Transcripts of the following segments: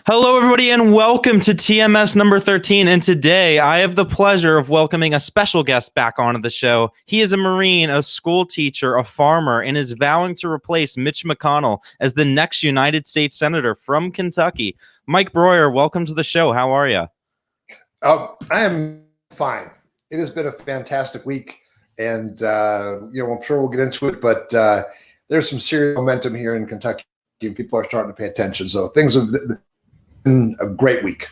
Hello, everybody, and welcome to TMS number 13. And today I have the pleasure of welcoming a special guest back onto the show. He is a Marine, a school teacher, a farmer, and is vowing to replace Mitch McConnell as the next United States Senator from Kentucky. Mike Broihier, welcome to the show. How are you? I am fine. It has been a fantastic week, and I'm sure we'll get into it, but there's some serious momentum here in Kentucky, and people are starting to pay attention. So things have been a great week.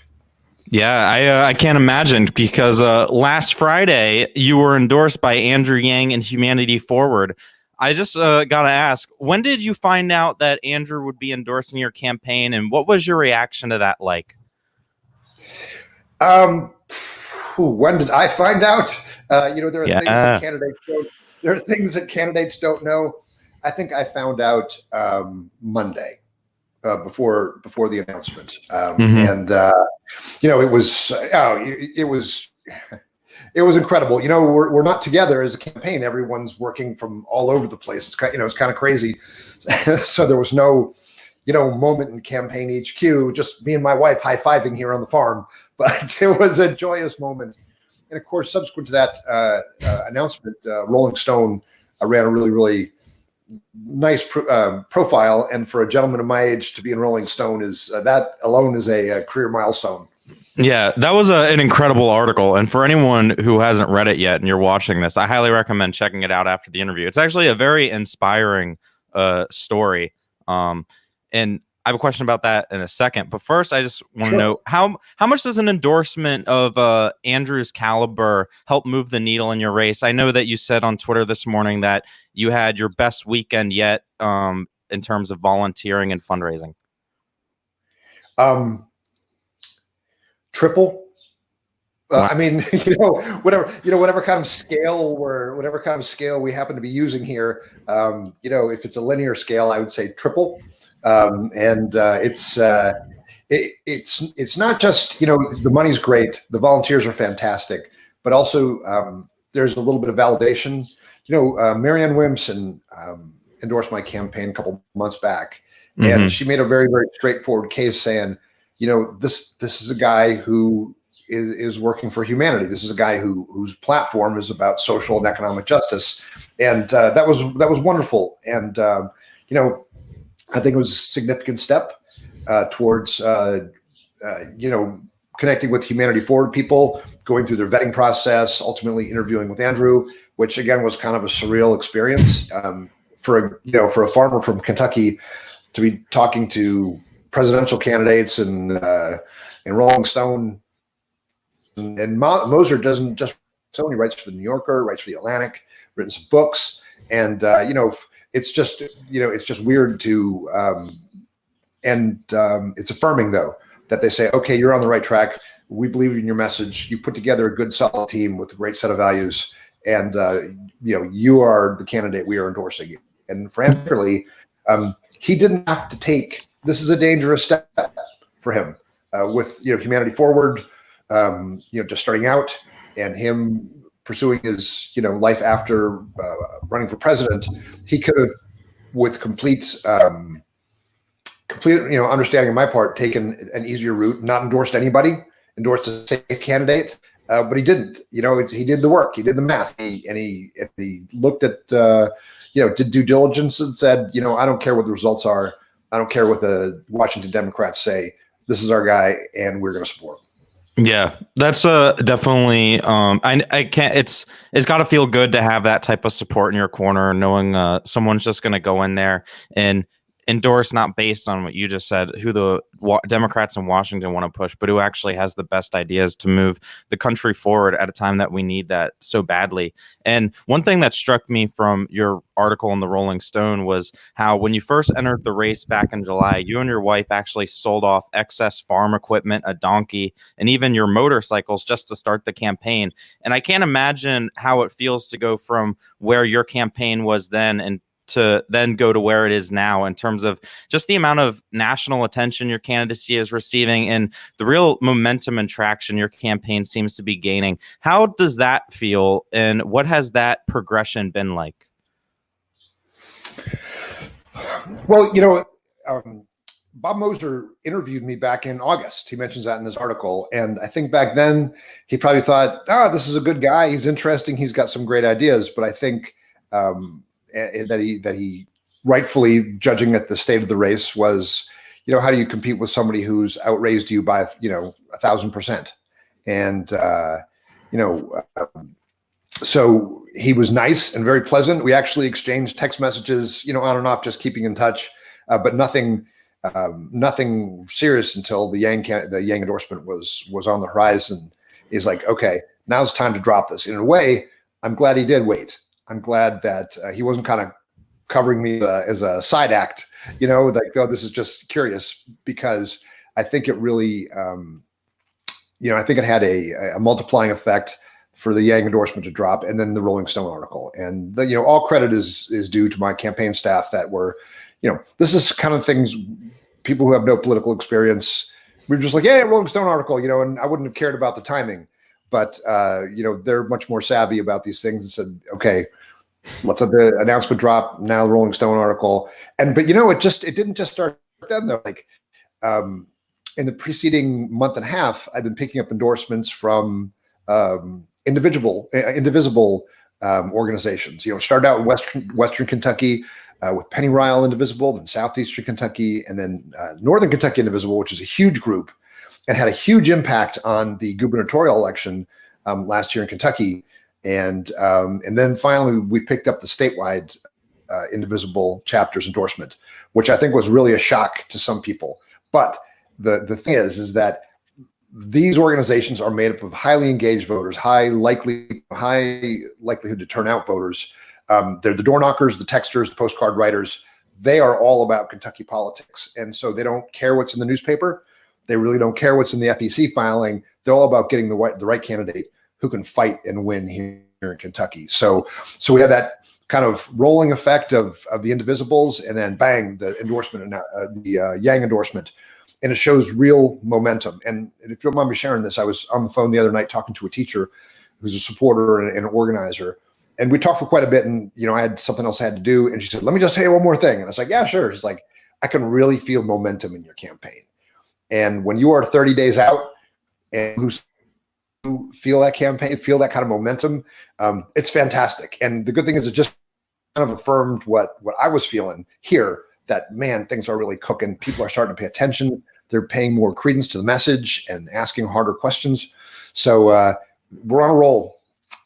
Yeah, I can't imagine, because last Friday you were endorsed by Andrew Yang and Humanity Forward. I just got to ask, when did you find out that Andrew would be endorsing your campaign, and what was your reaction to that like? When did I find out? There are things that candidates don't. There are things that candidates don't know. I think I found out Monday before the announcement, and it was incredible. We're not together as a campaign. Everyone's working from all over the place. It's kind of crazy. So there was no moment in campaign HQ, just me and my wife high-fiving here on the farm, but it was a joyous moment. And of course, subsequent to that announcement, Rolling Stone ran a really, really nice profile. And for a gentleman of my age to be in Rolling Stone that alone is a career milestone. Yeah, that was an incredible article. And for anyone who hasn't read it yet and you're watching this, I highly recommend checking it out after the interview. It's actually a very inspiring story. And I have a question about that in a second. But first, I just want to know how much does an endorsement of Andrew's caliber help move the needle in your race? I know that you said on Twitter this morning that you had your best weekend yet in terms of volunteering and fundraising. Triple. Wow. I mean, whatever kind of scale we happen to be using here. If it's a linear scale, I would say triple. It's not just, the money's great. The volunteers are fantastic, but also there's a little bit of validation. Marianne Williamson endorsed my campaign a couple months back, and she made a very, very straightforward case saying, this is a guy who is working for humanity. This is a guy whose platform is about social and economic justice. And that was wonderful. And, I think it was a significant step towards, connecting with Humanity Forward people, going through their vetting process, ultimately interviewing with Andrew, which again was kind of a surreal experience for a farmer from Kentucky to be talking to presidential candidates and Rolling Stone. And Moser doesn't just so he writes for the New Yorker, writes for the Atlantic, written some books, and it's just weird to it's affirming though that they say, okay, you're on the right track. We believe in your message. You put together a good, solid team with a great set of values, and you are the candidate we are endorsing you. And frankly, he didn't have to take. This is a dangerous step for him with Humanity Forward, just starting out, and him pursuing his life after running for president. He could have, with complete understanding on my part, taken an easier route, not endorsed anybody, endorsed a safe candidate, but he didn't. He did the work, he did the math, and he looked at did due diligence and said, I don't care what the results are. I don't care what the Washington Democrats say. This is our guy, and we're going to support him. Yeah, that's definitely. I can't. It's got to feel good to have that type of support in your corner, knowing someone's just going to go in there and endorse, not based on what you just said, who the Democrats in Washington want to push, but who actually has the best ideas to move the country forward at a time that we need that so badly. And one thing that struck me from your article in the Rolling Stone was how when you first entered the race back in July, you and your wife actually sold off excess farm equipment, a donkey, and even your motorcycles just to start the campaign. And I can't imagine how it feels to go from where your campaign was then and to then go to where it is now in terms of just the amount of national attention your candidacy is receiving and the real momentum and traction your campaign seems to be gaining. How does that feel, and what has that progression been like? Well, Bob Moser interviewed me back in August. He mentions that in his article. And I think back then he probably thought, this is a good guy. He's interesting. He's got some great ideas. But I think that he rightfully, judging at the state of the race, was, how do you compete with somebody who's outraised you by, 1,000%? And, so he was nice and very pleasant. We actually exchanged text messages, on and off, just keeping in touch, but nothing serious until the Yang endorsement was on the horizon. He's like, okay, now's time to drop this. In a way, I'm glad he did wait. I'm glad that he wasn't kind of covering me as a side act, like, oh, this is just curious, because I think it really, I think it had a multiplying effect for the Yang endorsement to drop, and then the Rolling Stone article. And all credit is due to my campaign staff that were, this is kind of things people who have no political experience. We were just like, yeah, Rolling Stone article, and I wouldn't have cared about the timing, but they're much more savvy about these things and said, okay, let's let the announcement drop. Now the Rolling Stone article. But it didn't just start then though. Like in the preceding month and a half, I've been picking up endorsements from indivisible organizations. Started out in Western Kentucky with Penny Ryle Indivisible, then Southeastern Kentucky, and then Northern Kentucky Indivisible, which is a huge group and had a huge impact on the gubernatorial election last year in Kentucky. And then finally we picked up the statewide Indivisible chapters endorsement, which I think was really a shock to some people. But the thing is that these organizations are made up of highly engaged voters, high likelihood to turn out voters. They're the door knockers, the texters, the postcard writers. They are all about Kentucky politics. And so they don't care what's in the newspaper. They really don't care what's in the FEC filing. They're all about getting the right candidate who can fight and win here in Kentucky. So we have that kind of rolling effect of the Indivisibles, and then bang, the endorsement, the Yang endorsement. And it shows real momentum. And if you don't mind me sharing this, I was on the phone the other night talking to a teacher who's a supporter and an organizer. And we talked for quite a bit. And, I had something else I had to do. And she said, let me just say one more thing. And I was like, yeah, sure. She's like, I can really feel momentum in your campaign. And when you are 30 days out and who feel that campaign, feel that kind of momentum, it's fantastic. And the good thing is it just kind of affirmed what I was feeling here, that, man, things are really cooking. People are starting to pay attention. They're paying more credence to the message and asking harder questions. So we're on a roll.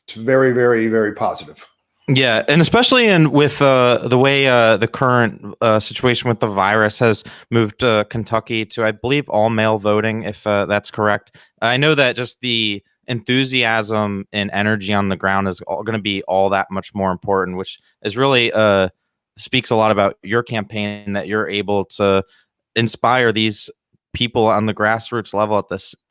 It's very, very, very positive. Yeah, and especially with the way the current situation with the virus has moved Kentucky to, I believe, all mail voting, if that's correct. I know that just the enthusiasm and energy on the ground is going to be all that much more important, which is really speaks a lot about your campaign, that you're able to inspire these people on the grassroots level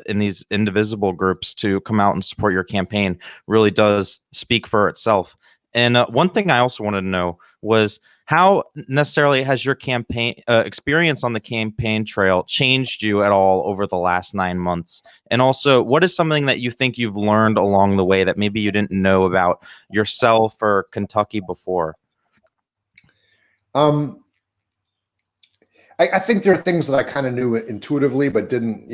in these indivisible groups to come out and support your campaign. Really does speak for itself. And one thing I also wanted to know was, how necessarily has your campaign experience on the campaign trail changed you at all over the last 9 months? And also, what is something that you think you've learned along the way that maybe you didn't know about yourself or Kentucky before? I think there are things that I kind of knew intuitively, but didn't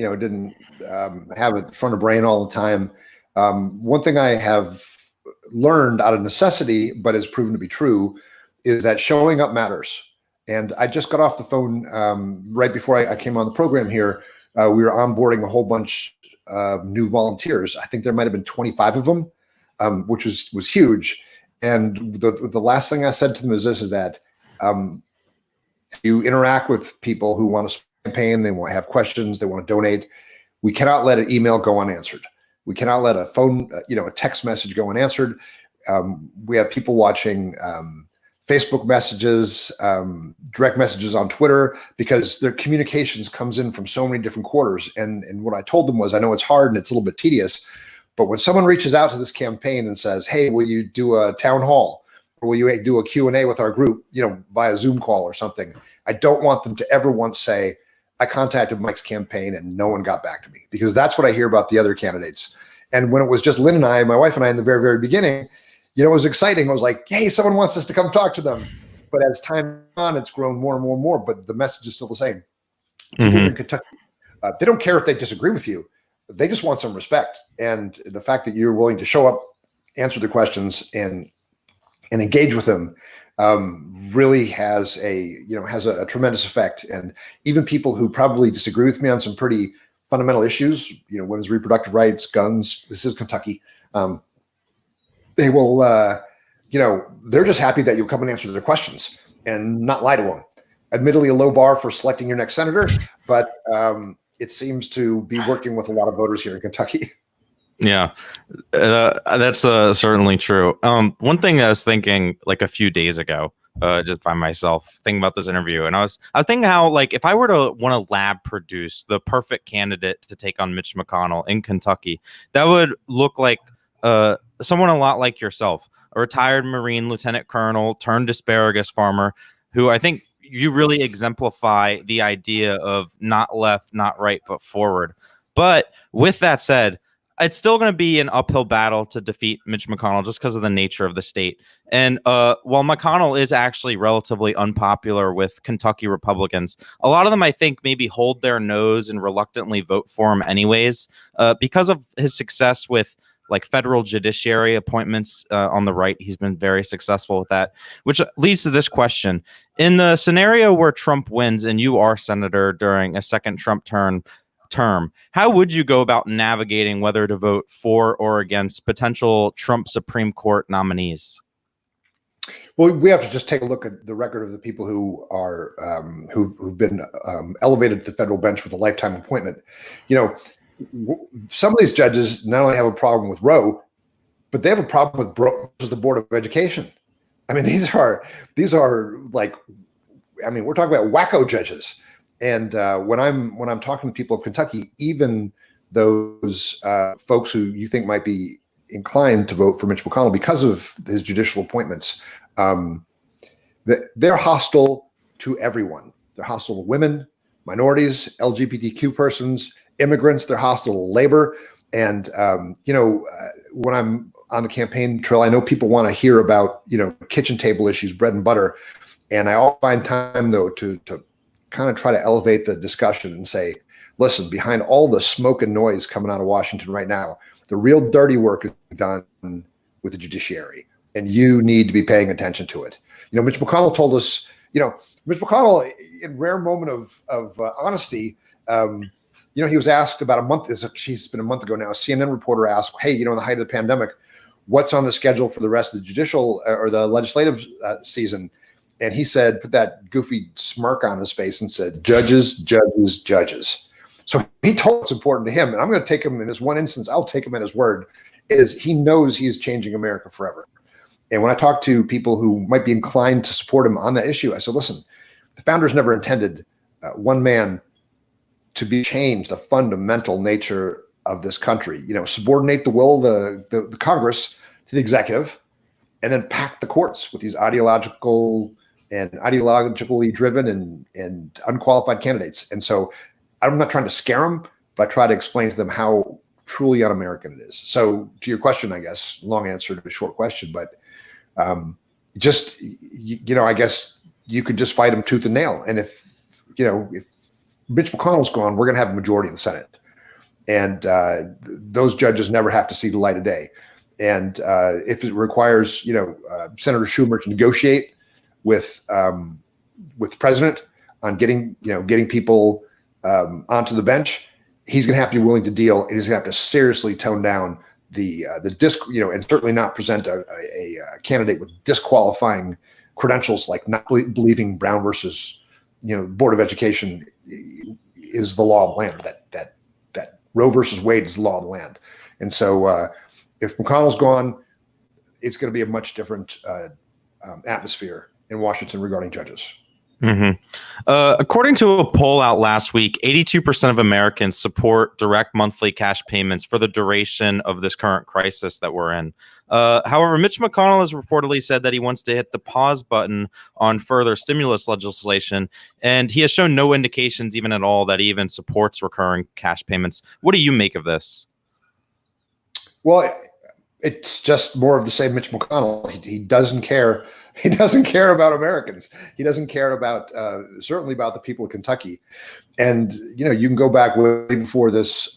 have it in front of brain all the time. One thing I have learned out of necessity, but has proven to be true, is that showing up matters. And I just got off the phone right before I came on the program here. We were onboarding a whole bunch of new volunteers. I think there might have been 25 of them, which was huge. And the last thing I said to them is this: is that you interact with people who want to campaign, they want to have questions, they want to donate. We cannot let an email go unanswered. We cannot let a phone, a text message go unanswered. We have people watching Facebook messages, direct messages on Twitter, because their communications comes in from so many different quarters. And what I told them was, I know it's hard and it's a little bit tedious, but when someone reaches out to this campaign and says, hey, will you do a town hall? Or will you do a Q&A with our group, via Zoom call or something? I don't want them to ever once say, I contacted Mike's campaign and no one got back to me, because that's what I hear about the other candidates. And when it was just Lynn and I, my wife and I, in the very, very beginning, it was exciting. I was like, hey, someone wants us to come talk to them. But as time on, it's grown more and more and more, but the message is still the same. People in Kentucky, they don't care if they disagree with you. They just want some respect. And the fact that you're willing to show up, answer the questions, and engage with them really has a tremendous effect. And even people who probably disagree with me on some pretty fundamental issues, women's reproductive rights, guns, this is Kentucky, they will, they're just happy that you'll come and answer their questions and not lie to them. Admittedly, a low bar for selecting your next senator, but it seems to be working with a lot of voters here in Kentucky. Yeah, that's certainly true. One thing I was thinking like a few days ago, just by myself, thinking about this interview, and I was thinking how, like, if I were to want to lab produce the perfect candidate to take on Mitch McConnell in Kentucky, that would look like someone a lot like yourself, a retired Marine lieutenant colonel turned asparagus farmer, who I think you really exemplify the idea of not left, not right, but forward. But with that said, it's still going to be an uphill battle to defeat Mitch McConnell just because of the nature of the state. And while McConnell is actually relatively unpopular with Kentucky Republicans, a lot of them, I think, maybe hold their nose and reluctantly vote for him anyways because of his success with like federal judiciary appointments on the right. He's been very successful with that, which leads to this question. In the scenario where Trump wins and you are senator during a second Trump term, how would you go about navigating whether to vote for or against potential Trump Supreme Court nominees? Well, we have to just take a look at the record of the people who are who've been elevated to the federal bench with a lifetime appointment. Some of these judges not only have a problem with Roe, but they have a problem with the Board of Education. I mean, these are like, I mean, we're talking about wacko judges. And when I'm talking to people of Kentucky, even those folks who you think might be inclined to vote for Mitch McConnell because of his judicial appointments, they're hostile to everyone. They're hostile to women, minorities, LGBTQ persons, immigrants. They're hostile to labor. And when I'm on the campaign trail, I know people want to hear about kitchen table issues, bread and butter, and I all find time though to kind of try to elevate the discussion and say, listen, behind all the smoke and noise coming out of Washington right now, the real dirty work is done with the judiciary, and you need to be paying attention to it. Mitch McConnell told us, Mitch McConnell, in rare moment of honesty, he was asked about a month, she's been a month ago now, a CNN reporter asked, hey, in the height of the pandemic, what's on the schedule for the rest of the judicial or the legislative season? And he said, put that goofy smirk on his face and said, judges, judges, judges. So he told what's important to him. And I'm going to take him in this one instance. I'll take him at his word, is he knows he is changing America forever. And when I talk to people who might be inclined to support him on that issue, I said, listen, the founders never intended one man to be changed the fundamental nature of this country, subordinate the will of the Congress to the executive, and then pack the courts with these ideologically driven and unqualified candidates. And so I'm not trying to scare them, but I try to explain to them how truly un-American it is. So to your question, I guess, long answer to a short question, but I guess you could just fight them tooth and nail. And if Mitch McConnell's gone, we're going to have a majority in the Senate. And those judges never have to see the light of day. And if it requires, Senator Schumer to negotiate with the president on getting people onto the bench, he's going to have to be willing to deal, and he's going to have to seriously tone down the and certainly not present a candidate with disqualifying credentials like not believing Brown versus Board of Education is the law of the land. That Roe versus Wade is the law of the land. And so if McConnell's gone, it's going to be a much different atmosphere in Washington regarding judges. Mm-hmm. According to a poll out last week, 82% of Americans support direct monthly cash payments for the duration of this current crisis that we're in. However, Mitch McConnell has reportedly said that he wants to hit the pause button on further stimulus legislation, and he has shown no indications even at all that he even supports recurring cash payments. What do you make of this? Well, it's just more of the same Mitch McConnell. He doesn't care He doesn't care about Americans. He doesn't care about certainly about the people of Kentucky. And you can go back way before this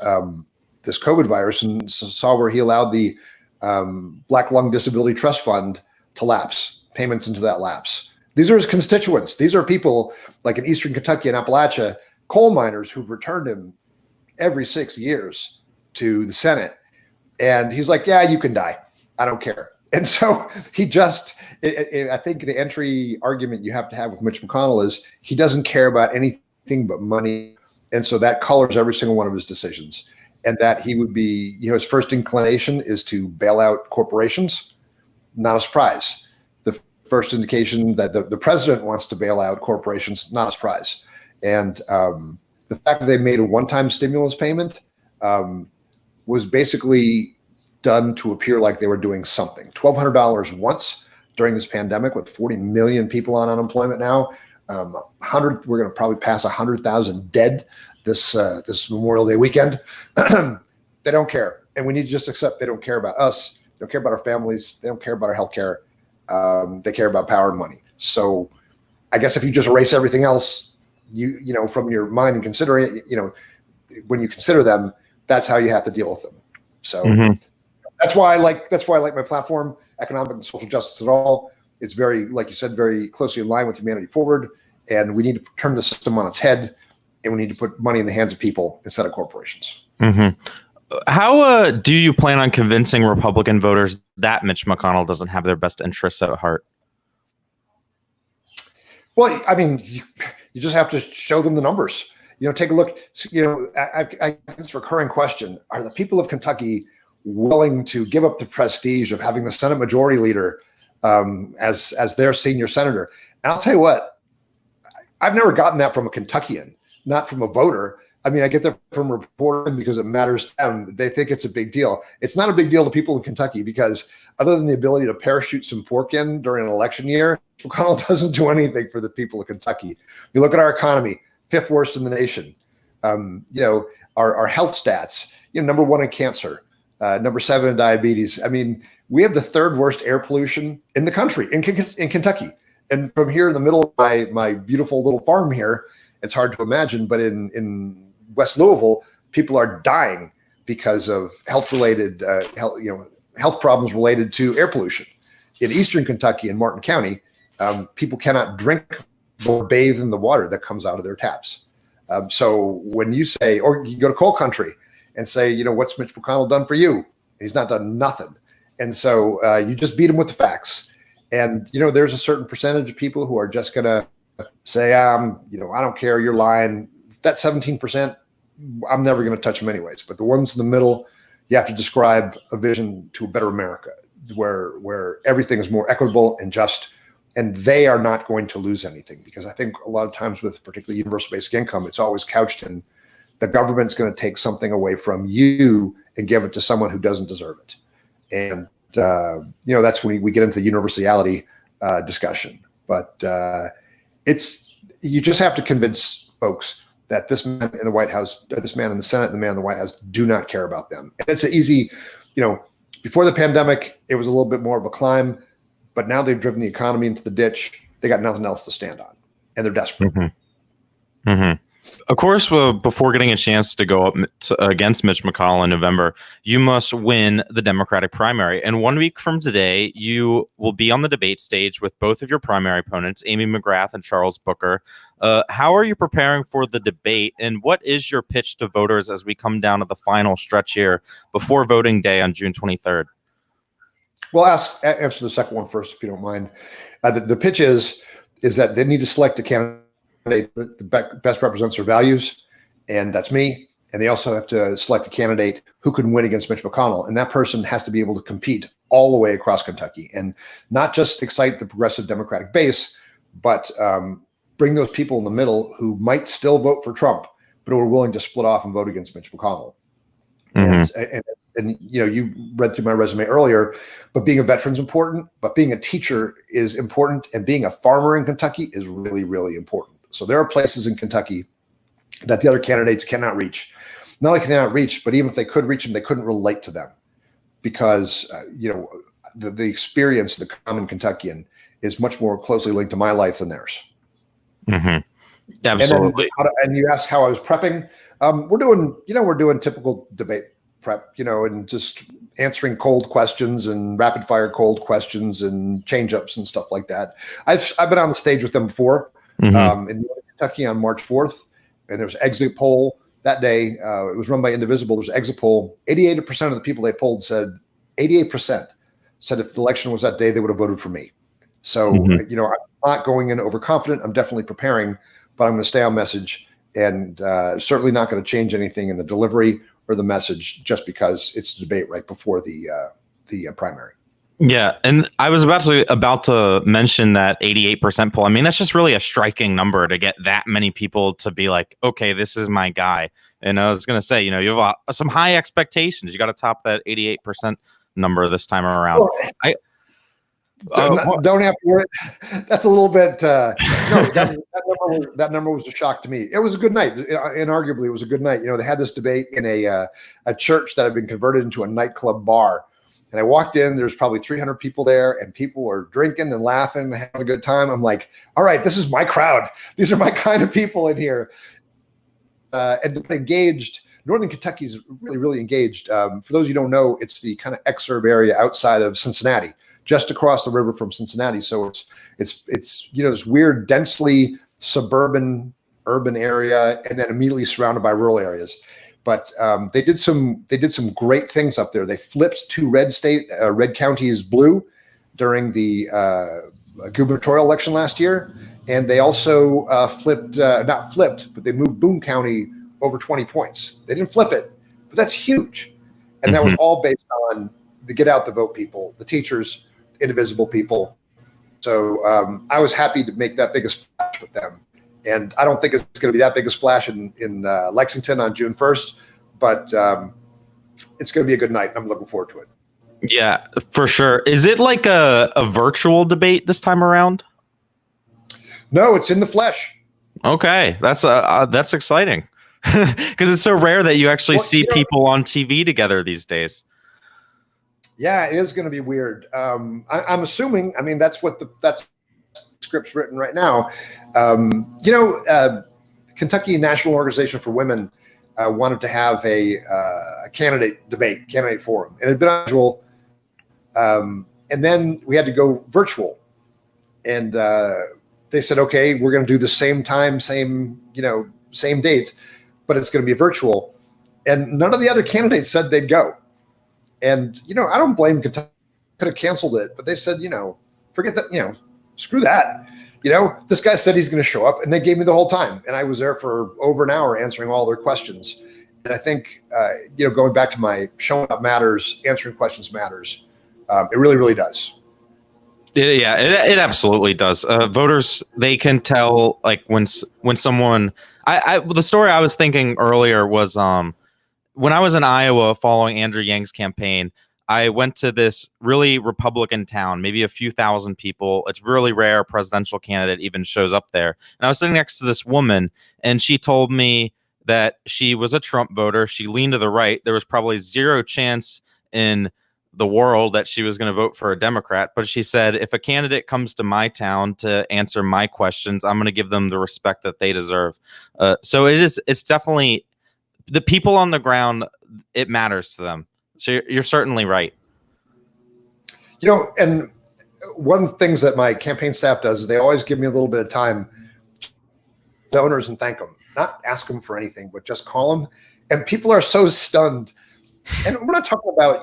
this COVID virus and saw where he allowed the Black Lung Disability Trust Fund to lapse, payments into that lapse. These are his constituents. These are people like in Eastern Kentucky and Appalachia, coal miners who've returned him every 6 years to the Senate. And he's like, yeah, you can die. I don't care. And so he just, I think the entry argument you have to have with Mitch McConnell is he doesn't care about anything but money. And so that colors every single one of his decisions. And that he would be, his first inclination is to bail out corporations. Not a surprise. The first indication that the president wants to bail out corporations, not a surprise. And the fact that they made a one-time stimulus payment was basically done to appear like they were doing something. $1,200 once during this pandemic with 40 million people on unemployment now. We're going to probably pass 100,000 dead this Memorial Day weekend. They don't care. And we need to just accept they don't care about us. They don't care about our families. They don't care about our health care. They care about power and money. So I guess if you just erase everything else, from your mind and consider it, when you consider them, that's how you have to deal with them. So that's why I like my platform, economic and social justice at all. It's very, like you said, very closely in line with Humanity Forward. And we need to turn the system on its head, and we need to put money in the hands of people instead of corporations. How do you plan on convincing Republican voters that Mitch McConnell doesn't have their best interests at heart? Well, I mean, you just have to show them the numbers. Take a look. I this recurring question: are the people of Kentucky willing to give up the prestige of having the Senate Majority Leader as their senior senator? And I'll tell you what, I've never gotten that from a Kentuckian, not from a voter. I mean, I get that from a reporter because it matters to them. They think it's a big deal. It's not a big deal to people in Kentucky because other than the ability to parachute some pork in during an election year, McConnell doesn't do anything for the people of Kentucky. You look at our economy, 5th worst in the nation. Our health stats, number 1 in cancer, number 7 in diabetes. I mean, we have the 3rd worst air pollution in the country, in Kentucky. And from here in the middle of my beautiful little farm here, it's hard to imagine, but in West Louisville, people are dying because of health-related health problems related to air pollution. In Eastern Kentucky and Martin County, people cannot drink or bathe in the water that comes out of their taps. So when you say, or you go to coal country and say, what's Mitch McConnell done for you? He's not done nothing. And so you just beat him with the facts. And, there's a certain percentage of people who are just going to say, I don't care, you're lying. That 17%, I'm never going to touch them anyways. But the ones in the middle, you have to describe a vision to a better America where everything is more equitable and just, and they are not going to lose anything. Because I think a lot of times with particularly universal basic income, it's always couched in the government's going to take something away from you and give it to someone who doesn't deserve it. And, that's when we get into the universality discussion. But you just have to convince folks that this man in the White House, this man in the Senate, and the man in the White House do not care about them. And it's an easy, before the pandemic, it was a little bit more of a climb, but now they've driven the economy into the ditch. They got nothing else to stand on, and they're desperate. Of course, before getting a chance to go up against Mitch McConnell in November, you must win the Democratic primary. And 1 week from today, you will be on the debate stage with both of your primary opponents, Amy McGrath and Charles Booker. How are you preparing for the debate, and what is your pitch to voters as we come down to the final stretch here before voting day on June 23rd? Well, answer the second one first, if you don't mind. The pitch is that they need to select a candidate that best represents their values, and that's me. And they also have to select a candidate who can win against Mitch McConnell, and that person has to be able to compete all the way across Kentucky and not just excite the progressive Democratic base, but bring those people in the middle who might still vote for Trump, but who are willing to split off and vote against Mitch McConnell. And you read through my resume earlier, but being a veteran is important, but being a teacher is important, and being a farmer in Kentucky is really, really important. So there are places in Kentucky that the other candidates cannot reach. Not only can they not reach, but even if they could reach them, they couldn't relate to them because, the experience, the common Kentuckian is much more closely linked to my life than theirs. Mm-hmm. Absolutely. And you asked how I was prepping. We're doing typical debate prep, and just answering cold questions and rapid fire cold questions and change ups and stuff like that. I've been on the stage with them before, Mm-hmm. in Kentucky on March 4th, and there was an exit poll that day. It was run by Indivisible. There was an exit poll. 88% of the people they polled said, 88% said if the election was that day, they would have voted for me. So, Mm-hmm. I'm not going in overconfident. I'm definitely preparing, but I'm going to stay on message, and certainly not going to change anything in the delivery or the message just because it's a debate right before the primary. Yeah, and I was about to mention that 88% poll. I mean, that's just really a striking number to get that many people to be like, okay, this is my guy. And I was going to say, you have some high expectations. You got to top that 88% number this time around. Well, don't have to worry. That's a little bit. No, that number was a shock to me. It was a good night. Inarguably, it was a good night. They had this debate in a church that had been converted into a nightclub bar. And I walked in, there's probably 300 people there, and people were drinking and laughing and having a good time. I'm like, all right, this is my crowd. These are my kind of people in here. And engaged. Northern Kentucky is really, really engaged. For those of you who don't know, it's the kind of exurb area outside of Cincinnati, just across the river from Cincinnati. So it's this weird, densely suburban, urban area, and then immediately surrounded by rural areas. But they did some great things up there. They flipped two red counties blue during the gubernatorial election last year, and they also not flipped, but they moved Boone County over 20 points. They didn't flip it, but that's huge, and that was all based on the get out the vote people, the teachers, Indivisible people. So I was happy to make that big a splash with them. And I don't think it's going to be that big a splash in Lexington on June 1st, but it's going to be a good night. And I'm looking forward to it. Yeah, for sure. Is it like a virtual debate this time around? No, it's in the flesh. Okay, that's exciting because it's so rare that you actually see people on TV together these days. Yeah, it is going to be weird. I'm assuming. I mean, that's script's written right now. Kentucky National Organization for Women wanted to have a candidate forum, and it had been unusual. And then we had to go virtual, and they said, okay, we're going to do the same time, same date, but it's going to be virtual. And none of the other candidates said they'd go. And, I don't blame Kentucky. Could have canceled it, but they said, forget that, screw that. This guy said he's going to show up, and they gave me the whole time. And I was there for over an hour answering all their questions. And I think, going back to my showing up matters, answering questions matters. It really, really does. It absolutely does. Voters, they can tell, like when someone, the story I was thinking earlier was, when I was in Iowa following Andrew Yang's campaign, I went to this really Republican town, maybe a few thousand people. It's really rare a presidential candidate even shows up there. And I was sitting next to this woman, and she told me that she was a Trump voter. She leaned to the right. There was probably zero chance in the world that she was going to vote for a Democrat. But she said, if a candidate comes to my town to answer my questions, I'm going to give them the respect that they deserve. So it's definitely the people on the ground. It matters to them. So you're certainly right. And one of the things that my campaign staff does is they always give me a little bit of time, donors, and thank them. Not ask them for anything, but just call them. And people are so stunned. And we're not talking about,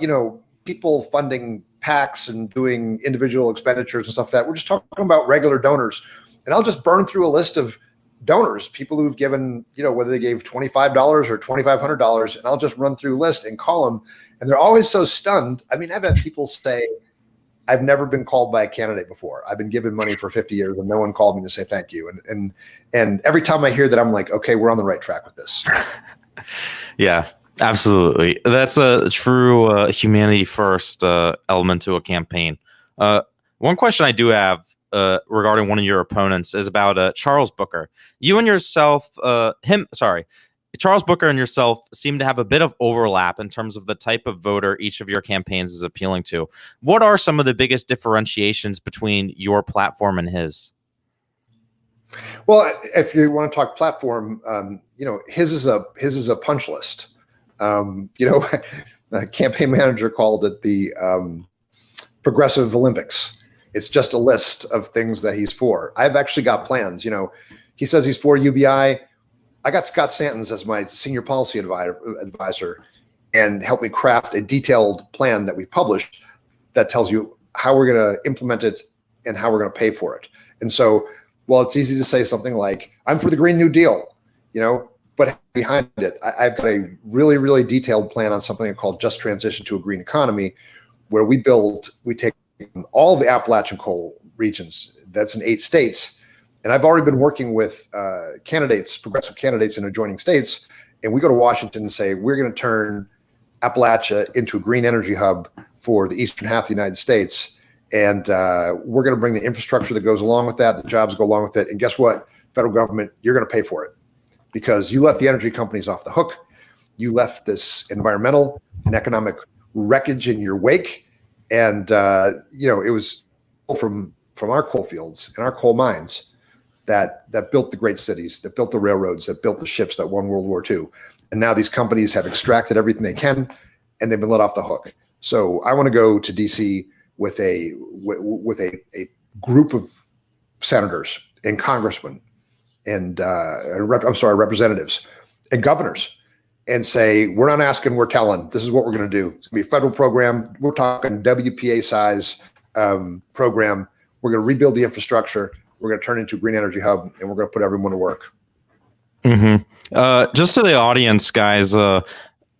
people funding PACs and doing individual expenditures and stuff like that. We're just talking about regular donors. And I'll just burn through a list of donors, people who've given, whether they gave $25 or $2,500, and I'll just run through a list and call them. And they're always so stunned. I mean, I've had people say, I've never been called by a candidate before. I've been given money for 50 years and no one called me to say thank you. And every time I hear that, I'm like, okay, we're on the right track with this. Yeah, absolutely. That's a true humanity first element to a campaign. One question I do have regarding one of your opponents is about Charles Booker. You and yourself, Charles Booker and yourself seem to have a bit of overlap in terms of the type of voter each of your campaigns is appealing to. What are some of the biggest differentiations between your platform and his? Well, if you want to talk platform, his is a punch list. The campaign manager called it the Progressive Olympics. It's just a list of things that he's for. I've actually got plans. He says he's for UBI. I got Scott Santens as my senior policy advisor and helped me craft a detailed plan that we published that tells you how we're going to implement it and how we're going to pay for it. And so, while it's easy to say something like, I'm for the Green New Deal, but behind it, I've got a really, really detailed plan on something called Just Transition to a Green Economy, where we take all the Appalachian coal regions, that's in 8 states. And I've already been working with progressive candidates in adjoining states. And we go to Washington and say, we're going to turn Appalachia into a green energy hub for the eastern half of the United States. And we're going to bring the infrastructure that goes along with that, the jobs go along with it. And guess what? Federal government, you're going to pay for it because you let the energy companies off the hook. You left this environmental and economic wreckage in your wake. And, it was from our coal fields and our coal mines that built the great cities, that built the railroads, that built the ships that won World War II. And now these companies have extracted everything they can and they've been let off the hook. So I want to go to DC with a group of senators and congressmen and representatives and governors and say, we're not asking, we're telling. This is what we're going to do. It's going to be a federal program. We're talking WPA size program. We're going to rebuild the infrastructure. We're going to turn it into a green energy hub, and we're going to put everyone to work. Just to the audience, guys,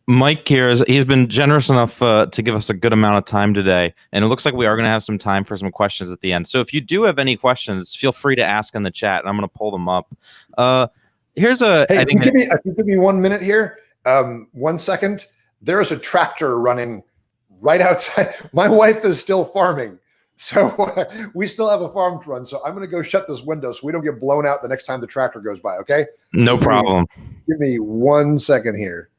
Mike here he's been generous enough to give us a good amount of time today, and it looks like we are going to have some time for some questions at the end. So if you do have any questions, feel free to ask in the chat, and I'm going to pull them up. Here's a. Hey, give me 1 minute here. 1 second. There is a tractor running right outside. My wife is still farming, so we still have a farm to run. So I'm going to go shut this window so we don't get blown out the next time the tractor goes by. Okay? No problem. Give me 1 second here.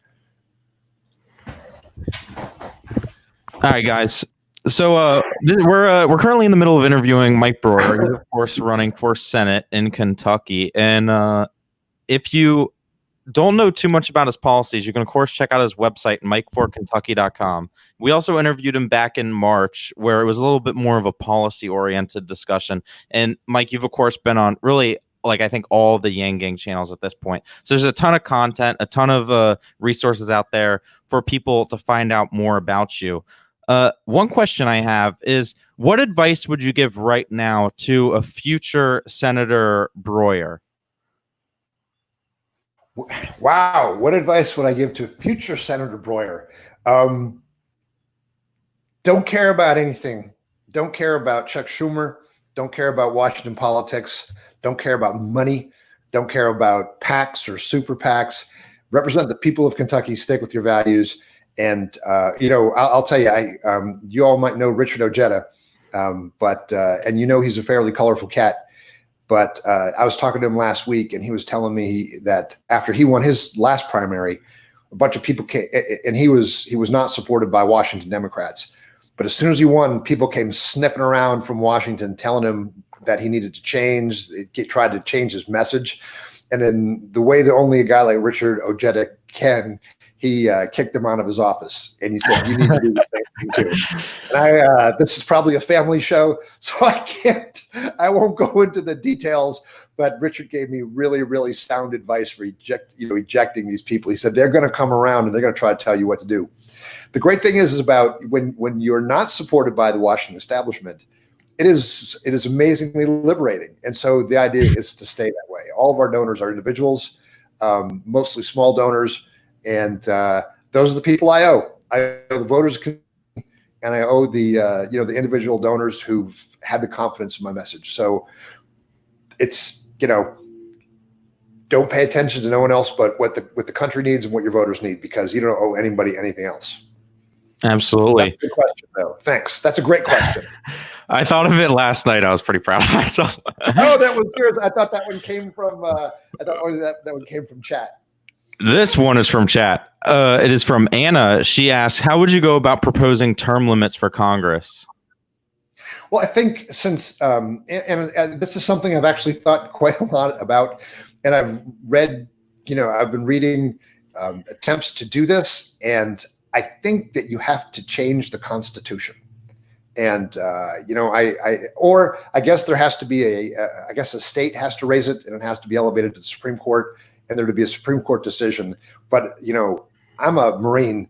All right, guys. So we're currently in the middle of interviewing Mike Broihier. He's of course running for Senate in Kentucky, and if you don't know too much about his policies, you can of course check out his website, mikeforkentucky.com. We also interviewed him back in March, where it was a little bit more of a policy-oriented discussion. And Mike, you've of course been on really, I think all the Yang Gang channels at this point. So there's a ton of content, a ton of resources out there for people to find out more about you. One question I have is, what advice would you give right now to a future Senator Broihier? Wow. What advice would I give to future Senator Broihier? Don't care about anything. Don't care about Chuck Schumer. Don't care about Washington politics. Don't care about money. Don't care about PACs or super PACs. Represent the people of Kentucky. Stick with your values. And, I'll tell you, you all might know Richard Ojeda, but he's a fairly colorful cat. But I was talking to him last week, and he was telling me that after he won his last primary, a bunch of people came, and he was not supported by Washington Democrats. But as soon as he won, people came sniffing around from Washington, telling him that he needed to change. They tried to change his message. And in the way that only a guy like Richard Ojeda can, he kicked him out of his office. And he said, you need to do the same thing too. And this is probably a family show, so I won't go into the details, but Richard gave me really, really sound advice for ejecting these people. He said, they're going to come around and they're going to try to tell you what to do. The great thing is about when you're not supported by the Washington establishment, it is amazingly liberating. And so the idea is to stay that way. All of our donors are individuals, mostly small donors. And those are the people I owe. I owe the voters, and I owe the individual donors who've had the confidence in my message. So it's don't pay attention to no one else but what the country needs and what your voters need, because you don't owe anybody anything else. Absolutely. That's a good question, though. Thanks. That's a great question. I thought of it last night. I was pretty proud of myself. Oh, that was yours. I thought that one came from. That one came from chat. This one is from chat. It is from Anna. She asks, how would you go about proposing term limits for Congress? Well, I think since, and this is something I've actually thought quite a lot about, and I've read, I've been reading attempts to do this, and I think that you have to change the Constitution. And, I guess there has to be I guess a state has to raise it, and it has to be elevated to the Supreme Court, and there to be a Supreme Court decision. But, I'm a Marine,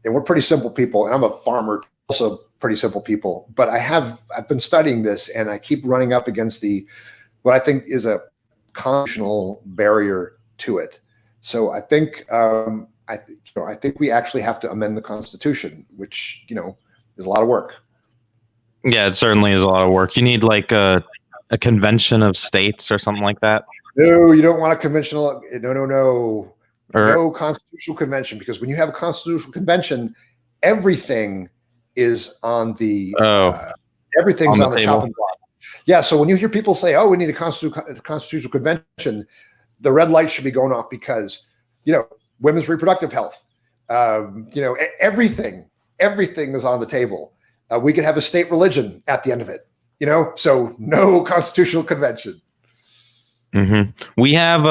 and we're pretty simple people, and I'm a farmer, also pretty simple people. But I've been studying this, and I keep running up against what I think is a constitutional barrier to it. So I think I think we actually have to amend the Constitution, which is a lot of work. Yeah, it certainly is a lot of work. You need like a convention of states or something like that. No, you don't want a conventional. No constitutional convention, because when you have a constitutional convention, everything is on the everything's on the chopping block. Yeah, so when you hear people say, "Oh, we need a constitutional convention," the red light should be going off, because women's reproductive health, everything is on the table. We could have a state religion at the end of it, so no constitutional convention. Mm-hmm. We have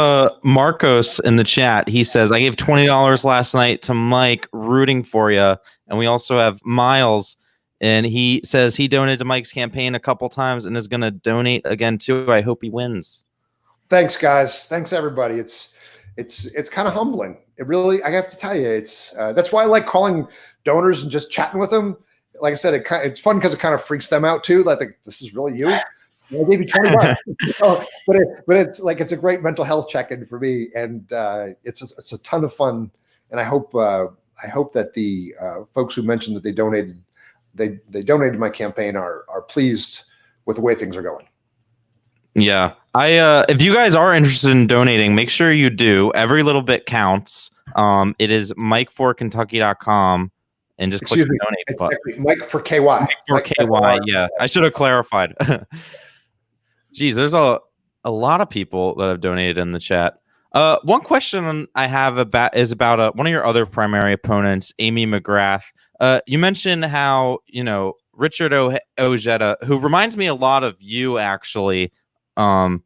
Marcos in the chat. He says, I gave $20 last night to Mike, rooting for you. And we also have Miles, and he says he donated to Mike's campaign a couple times and is going to donate again too. I hope he wins. Thanks, guys. Thanks, everybody. It's kind of humbling. It really, I have to tell you, it's that's why I like calling donors and just chatting with them. Like I said, it's fun because it kind of freaks them out too. Like, this is really you. I gave you $20, but it's like, it's a great mental health check-in for me, and it's a ton of fun. And I hope that the folks who mentioned that they donated to my campaign are pleased with the way things are going. Yeah, if you guys are interested in donating, make sure you do. Every little bit counts. It is mikeforkentucky.com. And just click the donate button. Exactly. Mike for KY. Mike for KY. Yeah, I should have clarified. Geez, there's a lot of people that have donated in the chat. One question I have is about one of your other primary opponents, Amy McGrath. You mentioned how Richard Ojeda, who reminds me a lot of you, actually. How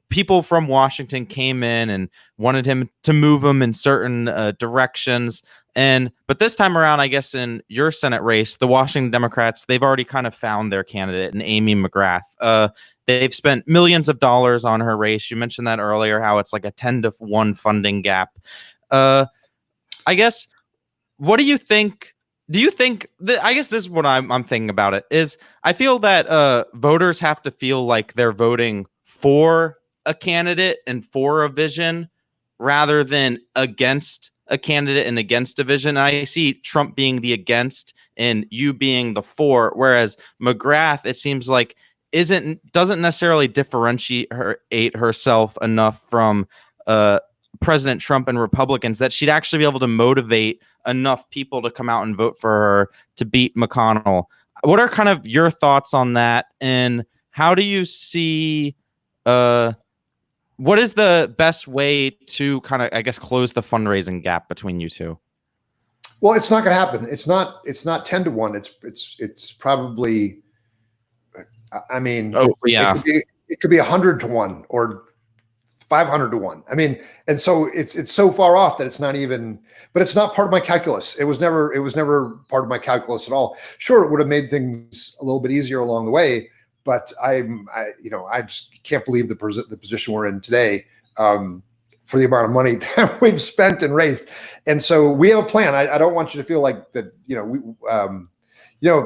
people from Washington came in and wanted him to move him in certain directions. But this time around, I guess in your Senate race, the Washington Democrats, they've already kind of found their candidate in Amy McGrath. They've spent millions of dollars on her race. You mentioned that earlier, how it's like a 10-to-1 funding gap. I guess, what do you think? Do you think that, I guess this is what I'm thinking about it, is I feel that voters have to feel like they're voting for a candidate and for a vision rather than against a candidate and against a vision. And I see Trump being the against and you being the for, whereas McGrath, it seems like, doesn't necessarily differentiate herself enough from President Trump and Republicans that she'd actually be able to motivate enough people to come out and vote for her to beat McConnell. What are kind of your thoughts on that? And how do you see, what is the best way to kind of, I guess, close the fundraising gap between you two? Well, it's not going to happen. It's not 10-to-1. It's probably, I mean, it could be 100-to-1 or 500-to-1. I mean, and so it's so far off that it's not even, but it's not part of my calculus. It was never part of my calculus at all. Sure, it would have made things a little bit easier along the way, but I just can't believe the position we're in today for the amount of money that we've spent and raised. And so we have a plan. I don't want you to feel like that,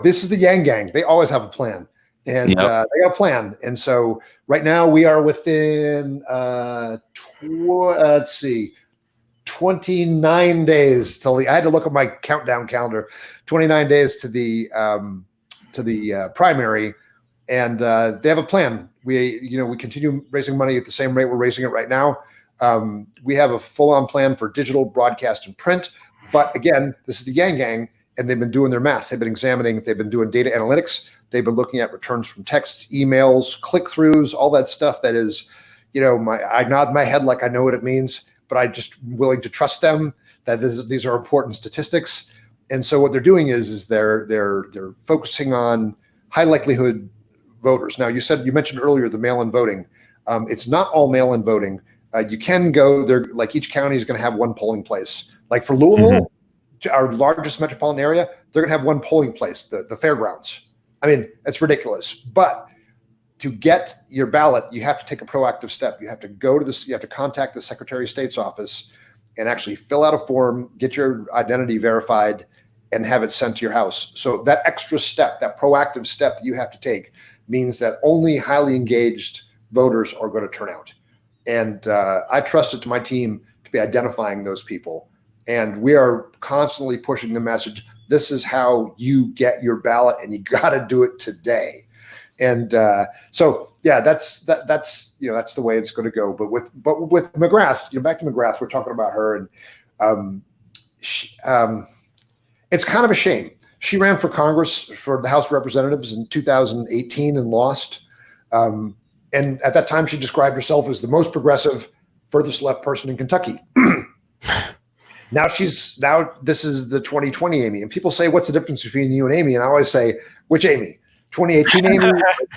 this is the Yang Gang. They always have a plan. And they got a plan. And so right now we are within, 29 days till I had to look at my countdown calendar, 29 days to the primary. And they have a plan. We continue raising money at the same rate we're raising it right now. We have a full-on plan for digital, broadcast, and print. But again, this is the Yang Gang, and they've been doing their math. They've been doing data analytics. They've been looking at returns from texts, emails, click-throughs, all that stuff that is, I nod my head like I know what it means, but I just willing to trust them that these are important statistics. And so what they're doing is they're focusing on high likelihood voters. Now, you mentioned earlier the mail-in voting. It's not all mail-in voting. You can go there. Like each county is going to have one polling place. Like for Louisville, our largest metropolitan area, they're going to have one polling place, the fairgrounds. I mean, it's ridiculous. But to get your ballot, you have to take a proactive step. You have to go to this. You have to contact the Secretary of State's office and actually fill out a form, get your identity verified, and have it sent to your house. So that extra step, that proactive step that you have to take, means that only highly engaged voters are going to turn out. And I trust it to my team to be identifying those people. And we are constantly pushing the message. This is how you get your ballot, and you got to do it today. And so, yeah, that's the way it's going to go. But with McGrath, back to McGrath, we're talking about her, and it's kind of a shame. She ran for Congress for the House of Representatives in 2018 and lost. And at that time, she described herself as the most progressive, furthest left person in Kentucky. Now this is the 2020 Amy. And people say, what's the difference between you and Amy? And I always say, which Amy? 2018 Amy,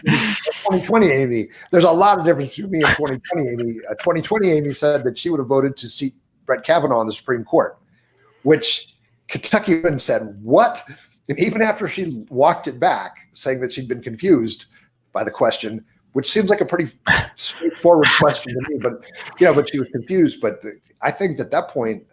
2020 Amy. There's a lot of difference between me and 2020 Amy. 2020 Amy said that she would have voted to seat Brett Kavanaugh on the Supreme Court, which Kentucky women said, what? And even after she walked it back, saying that she'd been confused by the question, which seems like a pretty straightforward question to me, but she was confused. But I think at that point,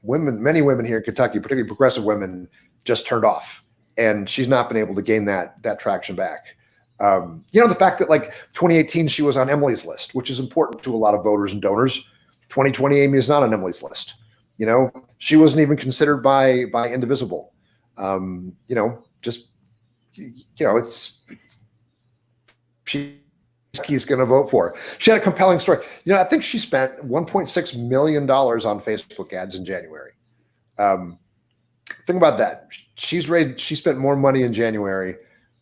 many women here in Kentucky, particularly progressive women, just turned off, and she's not been able to gain that traction back. The fact that like 2018 she was on Emily's list, which is important to a lot of voters and donors. 2020 Amy is not on Emily's list. She wasn't even considered by Indivisible. She's going to vote for her. She had a compelling story. I think she spent $1.6 million on Facebook ads in January. Think about that. She spent more money in January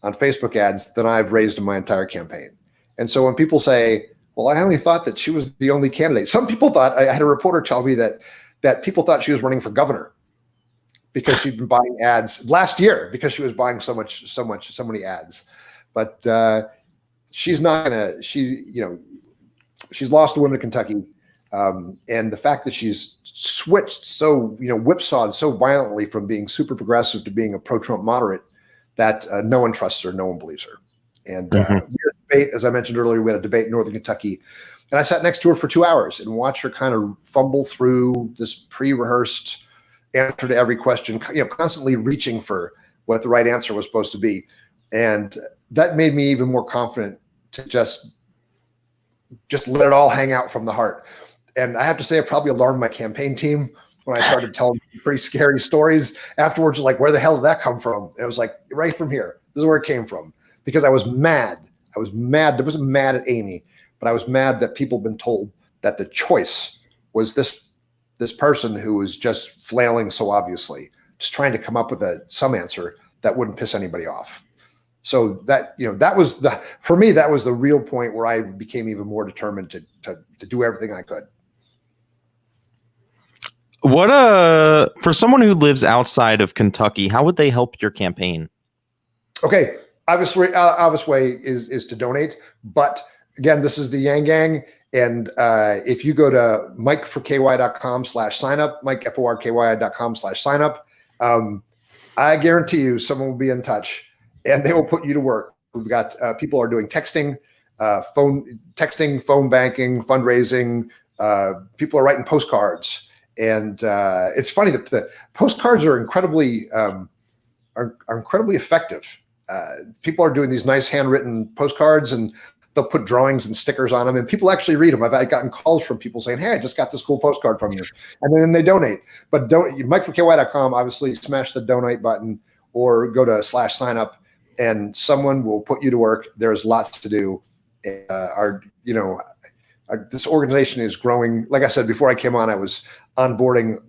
on Facebook ads than I've raised in my entire campaign. And so when people say, well, I only thought that she was the only candidate. Some people thought, I had a reporter tell me that people thought she was running for governor because she'd been buying ads last year because she was buying so many ads. But she's not gonna. She's lost the women of Kentucky, and the fact that she's switched whipsawed so violently from being super progressive to being a pro-Trump moderate that no one trusts her, no one believes her. And we had a debate, as I mentioned earlier, we had a debate in Northern Kentucky, and I sat next to her for 2 hours and watched her kind of fumble through this pre-rehearsed answer to every question, constantly reaching for what the right answer was supposed to be. And that made me even more confident to just let it all hang out from the heart. And I have to say, it probably alarmed my campaign team when I started telling pretty scary stories afterwards, like, where the hell did that come from? And it was like, right from here. This is where it came from. Because I was mad. I wasn't mad at Amy, but I was mad that people had been told that the choice was this person who was just flailing so obviously, just trying to come up with some answer that wouldn't piss anybody off. So that was for me, that was the real point where I became even more determined to do everything I could. What for someone who lives outside of Kentucky, how would they help your campaign? Okay, obvious way is to donate, but again, this is the Yang Gang, and if you go to mikeforky.com/signup, mikeforky.com/signup, I guarantee you someone will be in touch. And they will put you to work. We've got people are doing texting, phone banking, fundraising. People are writing postcards, and it's funny that the postcards are incredibly effective. People are doing these nice handwritten postcards, and they'll put drawings and stickers on them, and people actually read them. I've gotten calls from people saying, "Hey, I just got this cool postcard from you," and then they donate. But MikeForKY.com, obviously, smash the donate button or go to /signup. And someone will put you to work. There's lots to do. This organization is growing. Like I said, before I came on, I was onboarding.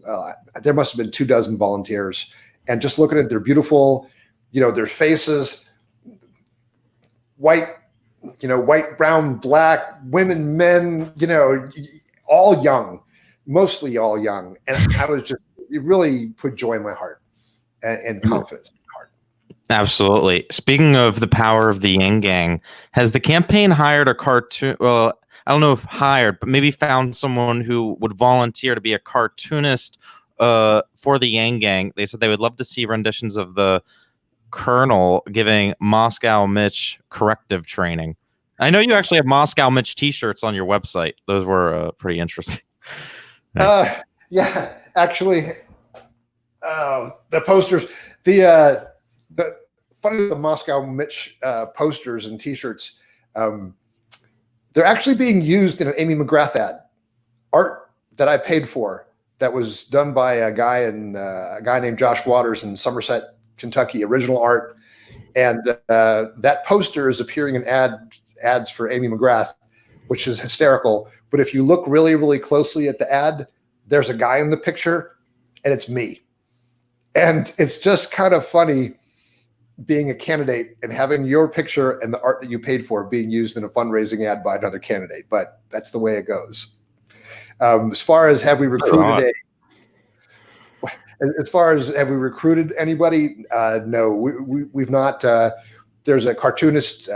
There must have been 24 volunteers. And just looking at their beautiful, their faces, white white, brown, black, women, men, all young, mostly all young. And it really put joy in my heart and confidence in my heart. Absolutely. Speaking of the power of the Yang Gang, has the campaign hired a cartoon? Well, I don't know if hired, but maybe found someone who would volunteer to be a cartoonist for the Yang Gang. They said they would love to see renditions of the Colonel giving Moscow Mitch corrective training. I know you actually have Moscow Mitch T-shirts on your website. Those were pretty interesting. Yeah, actually, the posters, the funny, the Moscow Mitch posters and T-shirts, they're actually being used in an Amy McGrath ad, art that I paid for, that was done by a guy named Josh Waters in Somerset, Kentucky, original art. And that poster is appearing in ads for Amy McGrath, which is hysterical. But if you look really, really closely at the ad, there's a guy in the picture, and it's me. And it's just kind of funny being a candidate and having your picture and the art that you paid for being used in a fundraising ad by another candidate. But that's the way it goes. As far as have we recruited anybody? No, we've not. There's a cartoonist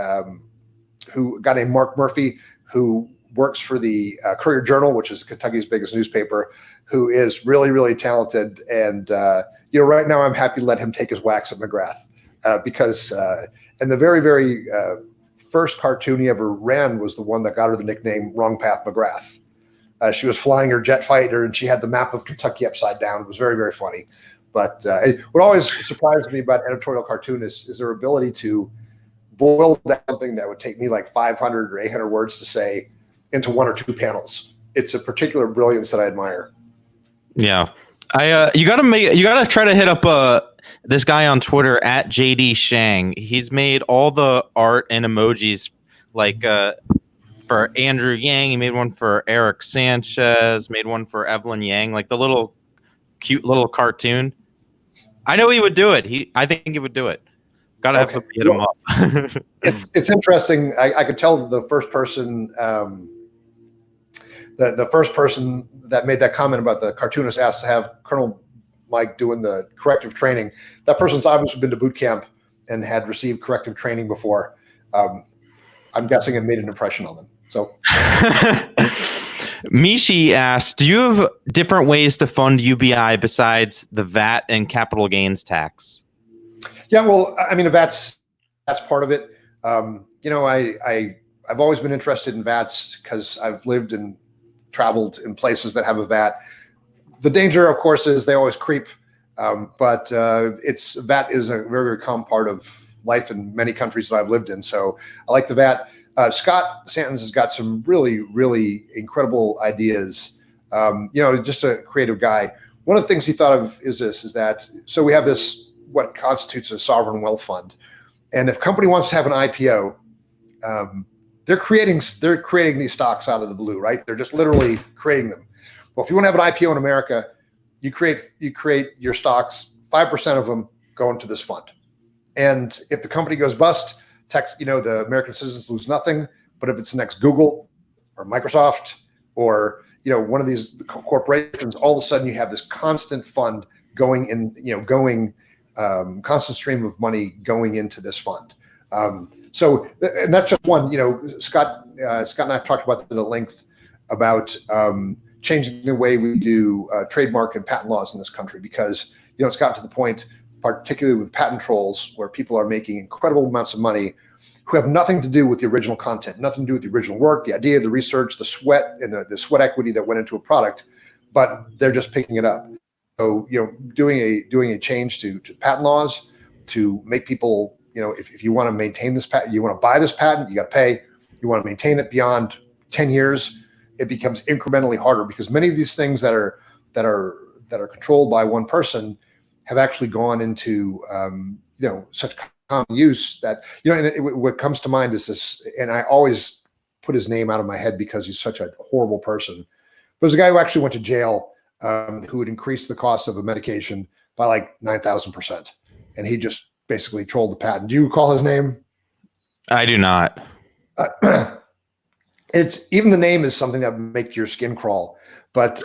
who got named Mark Murphy, who works for the Courier Journal, which is Kentucky's biggest newspaper, who is really, really talented. And right now I'm happy to let him take his whacks at McGrath because and the very, very first cartoon he ever ran was the one that got her the nickname Wrong Path McGrath. She was flying her jet fighter, and she had the map of Kentucky upside down. It was very, very funny. But what always surprised me about editorial cartoonists is their ability to boil down something that would take me like 500 or 800 words to say into 1 or 2 panels. It's a particular brilliance that I admire. Yeah, you gotta try to hit up this guy on Twitter at JD Shang. He's made all the art and emojis like. For Andrew Yang, he made one for Eric Sanchez, made one for Evelyn Yang, like the little cute little cartoon. I know he would do it. I think he would do it. Gotta have something to hit him up. It's interesting. I could tell the first person, the first person that made that comment about the cartoonist asked to have Colonel Mike doing the corrective training. That person's obviously been to boot camp and had received corrective training before. I'm guessing it made an impression on them. So, Mishi asked, do you have different ways to fund UBI besides the VAT and capital gains tax? Yeah, well, I mean, that's part of it. I've always been interested in VATs because I've lived and traveled in places that have a VAT. The danger, of course, is they always creep, but VAT is a very, very common part of life in many countries that I've lived in. So I like the VAT. Scott Santons has got some really, really incredible ideas. Just a creative guy. One of the things he thought of is that so we have this, what constitutes a sovereign wealth fund. And if a company wants to have an IPO, they're creating these stocks out of the blue, right? They're just literally creating them. Well, if you want to have an IPO in America, you create your stocks, 5% of them go into this fund. And if the company goes bust, the American citizens lose nothing. But if it's the next Google or Microsoft or one of these corporations, all of a sudden you have this constant fund going in, constant stream of money going into this fund. And that's just one. Scott and I have talked about that at length about changing the way we do trademark and patent laws in this country because it's gotten to the point, particularly with patent trolls, where people are making incredible amounts of money who have nothing to do with the original content, nothing to do with the original work, the idea, the research, the sweat, and the sweat equity that went into a product, but they're just picking it up. So, doing a change to patent laws to make people, if you want to maintain this patent, you want to buy this patent, you got to pay. You want to maintain it beyond 10 years, it becomes incrementally harder because many of these things that are controlled by one person have actually gone into such common use that what comes to mind is this, and I always put his name out of my head because he's such a horrible person. But there's a guy who actually went to jail who would increase the cost of a medication by like 9,000%, and he just basically trolled the patent. Do you recall his name? I do not. It's even the name is something that would make your skin crawl. But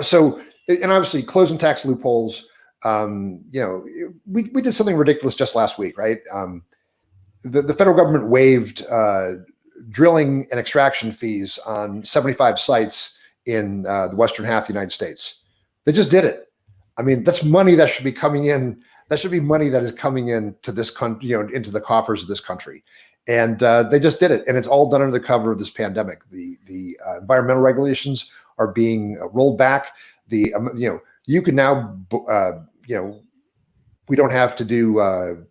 so and obviously closing tax loopholes. We did something ridiculous just last week, right? The federal government waived drilling and extraction fees on 75 sites in the western half of the United States. They just did it. I mean, that's money that should be coming in. That should be money that is coming in to this country, into the coffers of this country. And they just did it. And it's all done under the cover of this pandemic. The environmental regulations are being rolled back. You can now, we don't have to do,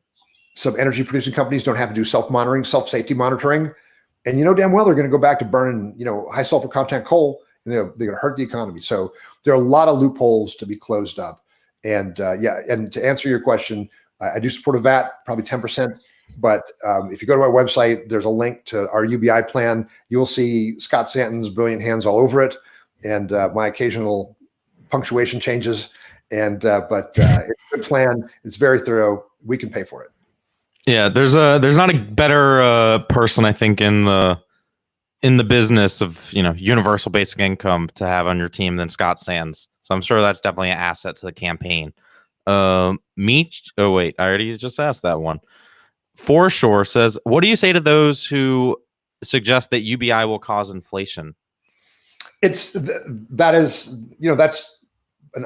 some energy producing companies don't have to do self-monitoring, self-safety monitoring. And damn well they're going to go back to burning, high sulfur content coal, and they're going to hurt the economy. So there are a lot of loopholes to be closed up. And and to answer your question, I do support a VAT, probably 10%. But if you go to our website, there's a link to our UBI plan. You'll see Scott Santon's brilliant hands all over it, and my occasional punctuation changes. But it's a good plan. It's very thorough. We can pay for it. Yeah, there's not a better person, I think, in the business of universal basic income to have on your team than Scott Sands. So I'm sure that's definitely an asset to the campaign. Mitch, oh wait, I already just asked that one. Foreshore says, what do you say to those who suggest that UBI will cause inflation? That's an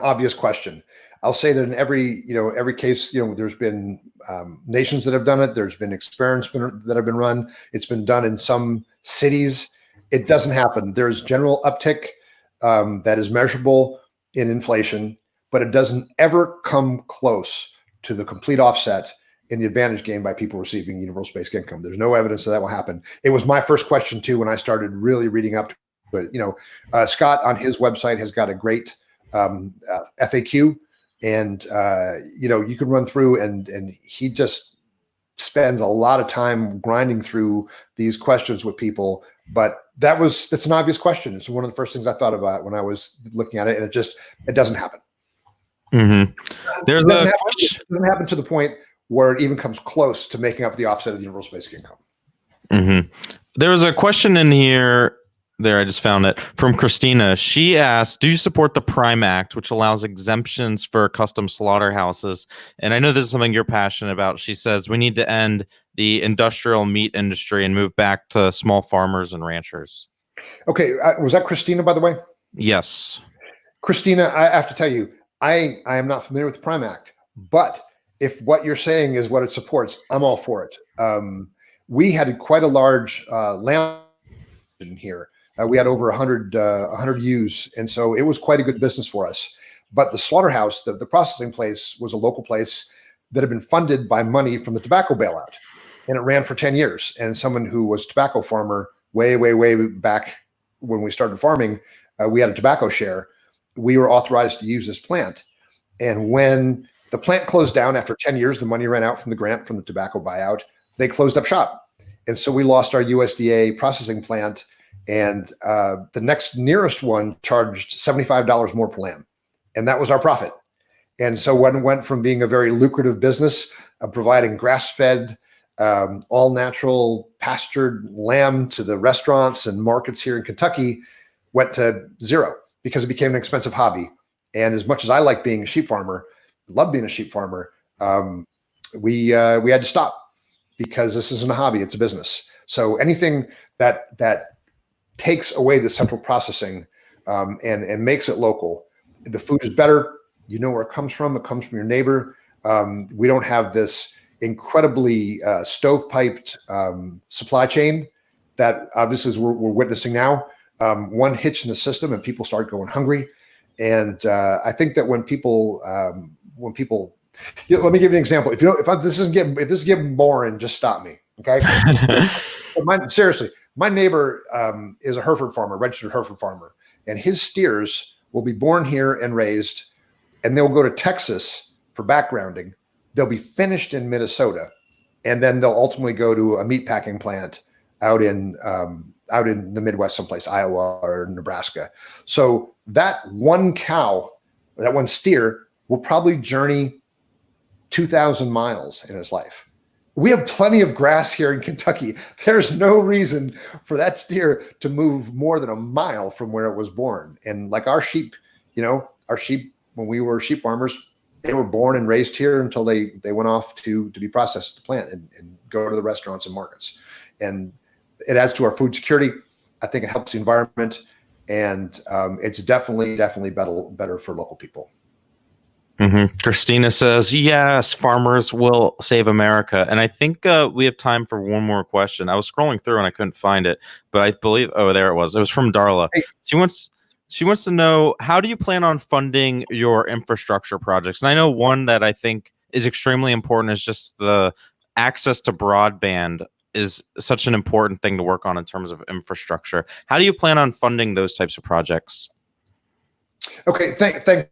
obvious question. I'll say that in every case, there's been nations that have done it. There's been experiments that have been run. It's been done in some cities. It doesn't happen. There's general uptick that is measurable in inflation, but it doesn't ever come close to the complete offset in the advantage gained by people receiving universal basic income. There's no evidence that will happen. It was my first question too when I started really reading up to it. Scott on his website has got a great FAQ, and you can run through, and he just spends a lot of time grinding through these questions with people. But that's an obvious question. It's one of the first things I thought about when I was looking at it, and it doesn't happen. Mm-hmm. It doesn't happen to the point where it even comes close to making up the offset of the universal basic income. Mm-hmm. There was a question in here. There, I just found it from Christina. She asked, do you support the Prime Act, which allows exemptions for custom slaughterhouses? And I know this is something you're passionate about. She says we need to end the industrial meat industry and move back to small farmers and ranchers. Okay. Was that Christina, by the way? Yes. Christina, I have to tell you, I am not familiar with the Prime Act, but if what you're saying is what it supports, I'm all for it. We had quite a large lamb here. We had over 100 ewes, and so it was quite a good business for us. But the slaughterhouse, the processing place, was a local place that had been funded by money from the tobacco bailout, and it ran for 10 years. And someone who was a tobacco farmer way back when we started farming, we had a tobacco share. We were authorized to use this plant, and when the plant closed down after 10 years, the money ran out from the grant from the tobacco buyout. They closed up shop, and so we lost our USDA processing plant. And the next nearest one charged $75 more per lamb. And that was our profit. And so when it went from being a very lucrative business of providing grass-fed, all natural pastured lamb to the restaurants and markets here in Kentucky, went to zero because it became an expensive hobby. And as much as I like being a sheep farmer, love being a sheep farmer, we had to stop because this isn't a hobby, it's a business. So anything that takes away the central processing and makes it local. The food is better. You know where it comes from. It comes from your neighbor. We don't have this incredibly stovepiped supply chain that obviously we're witnessing now. One hitch in the system and people start going hungry. And I think that when people, let me give you an example. If this is getting boring, just stop me. Okay. Seriously. My neighbor is a Hereford farmer, registered Hereford farmer, and his steers will be born here and raised, and they'll go to Texas for backgrounding. They'll be finished in Minnesota, and then they'll ultimately go to a meat packing plant out in the Midwest, someplace, Iowa or Nebraska. So that one cow, that one steer, will probably journey 2,000 miles in his life. We have plenty of grass here in Kentucky. There's no reason for that steer to move more than a mile from where it was born. And like our sheep, our sheep, when we were sheep farmers, they were born and raised here until they went off to be processed to plant and go to the restaurants and markets. And it adds to our food security. I think it helps the environment, and it's definitely better for local people. Mm-hmm. Christina says, yes, farmers will save America. And I think we have time for one more question. I was scrolling through and I couldn't find it, but I believe, oh, there it was. It was from Darla. Hey. She wants to know, how do you plan on funding your infrastructure projects? And I know one that I think is extremely important is just the access to broadband is such an important thing to work on in terms of infrastructure. How do you plan on funding those types of projects? Okay, thank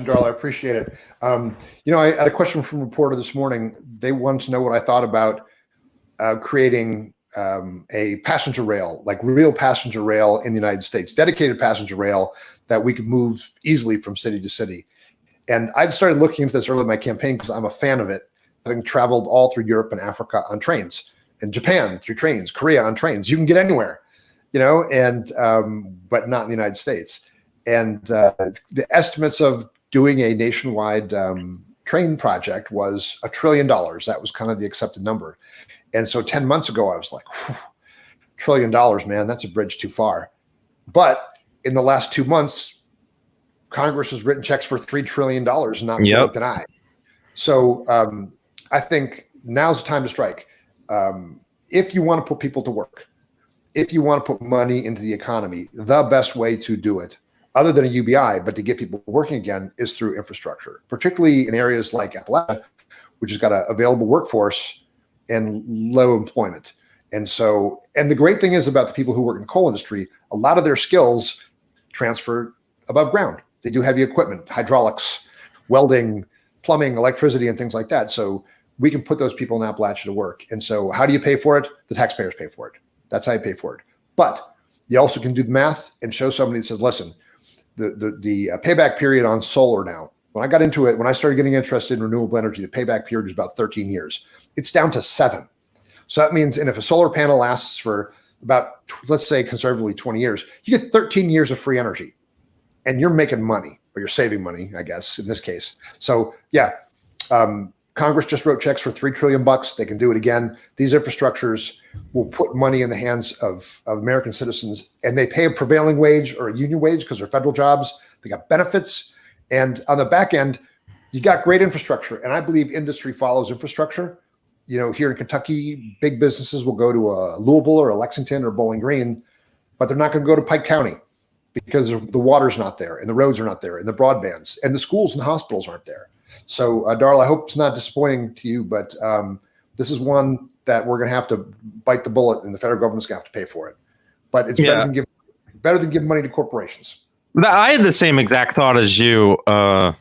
Darla, I appreciate it. I had a question from a reporter this morning. They wanted to know what I thought about creating a passenger rail, like real passenger rail in the United States, dedicated passenger rail that we could move easily from city to city. And I started looking into this early in my campaign because I'm a fan of it, having traveled all through Europe and Africa on trains, and Japan through trains, Korea on trains. You can get anywhere, and but not in the United States. And the estimates of doing a nationwide train project was $1 trillion. That was kind of the accepted number. And so 10 months ago, I was like, $1 trillion, man, that's a bridge too far. But in the last 2 months, Congress has written checks for $3 trillion, not blink an eye. So I think now's the time to strike. If you want to put people to work, if you want to put money into the economy, the best way to do it, other than a UBI, but to get people working again, is through infrastructure, particularly in areas like Appalachia, which has got an available workforce and low employment. And the great thing is about the people who work in the coal industry, a lot of their skills transfer above ground. They do heavy equipment, hydraulics, welding, plumbing, electricity, and things like that. So we can put those people in Appalachia to work. And so how do you pay for it? The taxpayers pay for it. That's how you pay for it. But you also can do the math and show somebody that says, listen, the payback period on solar now, when I got into it, when I started getting interested in renewable energy, the payback period was about 13 years. It's down to 7. So that means, and if a solar panel lasts for about, let's say conservatively 20 years, you get 13 years of free energy and you're making money, or you're saving money, I guess, in this case. So yeah, Congress just wrote checks for $3 trillion. They can do it again. These infrastructures will put money in the hands of American citizens, and they pay a prevailing wage or a union wage because they're federal jobs. They got benefits. And on the back end, you got great infrastructure. And I believe industry follows infrastructure. Here in Kentucky, big businesses will go to a Louisville or a Lexington or Bowling Green, but they're not going to go to Pike County because the water's not there and the roads are not there and the broadbands and the schools and the hospitals aren't there. So, Darla, I hope it's not disappointing to you, but this is one that we're going to have to bite the bullet, and the federal government's going to have to pay for it. But it's better than giving money to corporations. I had the same exact thought as you. I'm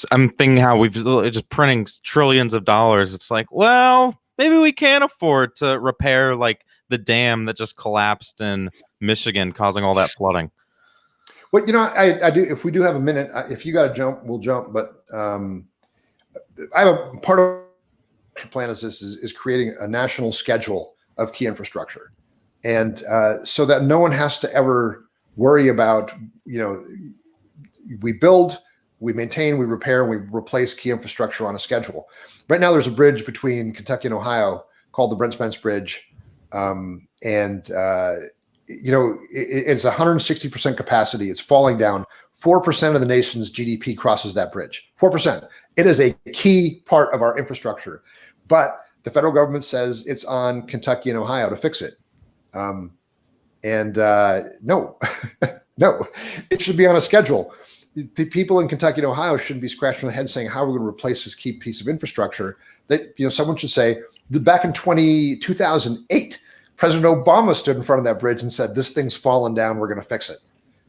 thinking how we've just printing trillions of dollars. It's like, well, maybe we can't afford to repair like the dam that just collapsed in Michigan, causing all that flooding. Well, I do. If we do have a minute, if you got to jump, we'll jump. But I have a part of the plan is creating a national schedule of key infrastructure, and so that no one has to ever worry about, we build, we maintain, we repair, and we replace key infrastructure on a schedule. Right now, there's a bridge between Kentucky and Ohio called the Brent Spence Bridge, it's 160% capacity. It's falling down. 4% of the nation's GDP crosses that bridge. 4%. It is a key part of our infrastructure. But the federal government says it's on Kentucky and Ohio to fix it. No, no, it should be on a schedule. The people in Kentucky and Ohio shouldn't be scratching their heads saying, how are we going to replace this key piece of infrastructure? That, someone should say, back in 2008, President Obama stood in front of that bridge and said, this thing's fallen down, we're going to fix it.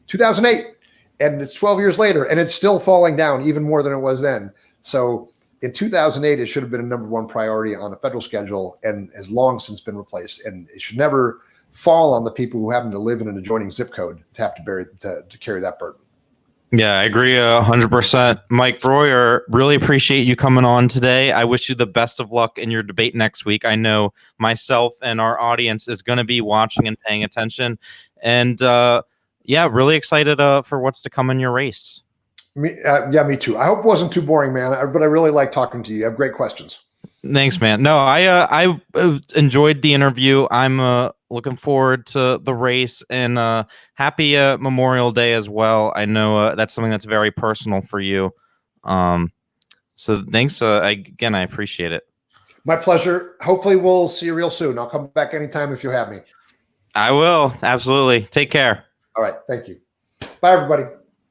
2008, and it's 12 years later, and it's still falling down even more than it was then. So in 2008, it should have been a number one priority on a federal schedule and has long since been replaced. And it should never fall on the people who happen to live in an adjoining zip code to have to carry that burden. Yeah, I agree 100%. Mike Broihier, really appreciate you coming on today. I wish you the best of luck in your debate next week. I know myself and our audience is going to be watching and paying attention. And yeah, really excited for what's to come in your race. Yeah, me too. I hope it wasn't too boring, man, but I really like talking to you. You have great questions. Thanks, man. No, I enjoyed the interview. I'm looking forward to the race, and happy Memorial Day as well. I know that's something that's very personal for you. So thanks again. I appreciate it. My pleasure. Hopefully we'll see you real soon. I'll come back anytime if you have me. I will. Absolutely. Take care. All right. Thank you. Bye, everybody.